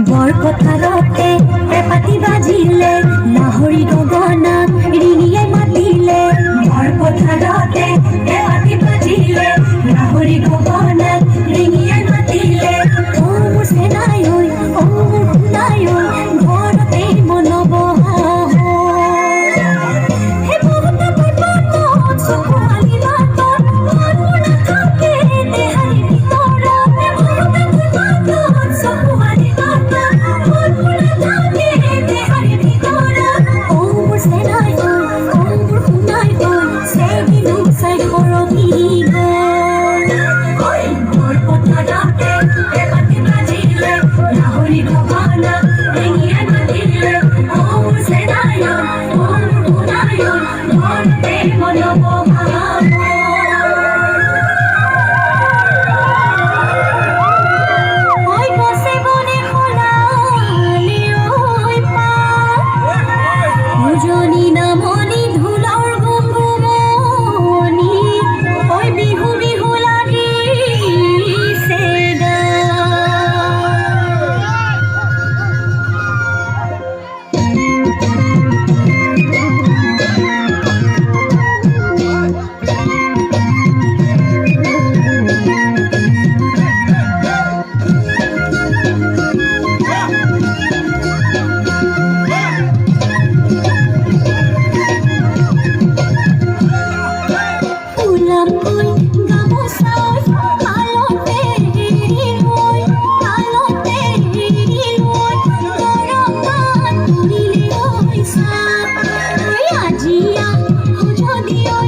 borpotharote pepati bajile lahori gogona ringiye matile borpotharote pepati bajile lahori gogona ringiye matile o musenai oi o mundai oi borote monoboha he bogta pato sokali bato mona thake dehari bitora he bogta pato sokali bato mona thake dehari bitora o musenai oi o mundai oi sei nu sai korogi go oi borpotharote pepati bajile lahori gogona ringiye matile o musenai oi o mundai oi borote monoboha ওই বসে বনে খোলালি ওই পা রজনী নামনি ধুলার গুমগুমনি ওই বিহু বিহু লাগি সেগা ফুলাম কই গামোচাই কালতে মই কালতে মই গৰমান তুলিলে ঐ সাত ঐ আজিয়া যদি ঐ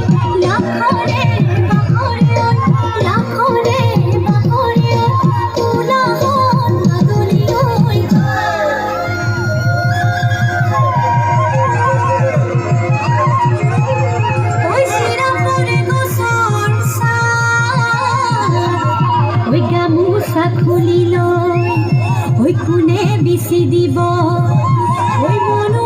লাখৰে বাখৰে তুলাহত নাদলি ঐ ওই সিরা পরে গোসর ওই গামোচা খুলি লৈ ওই কোনে বিচি দিব ওই মনো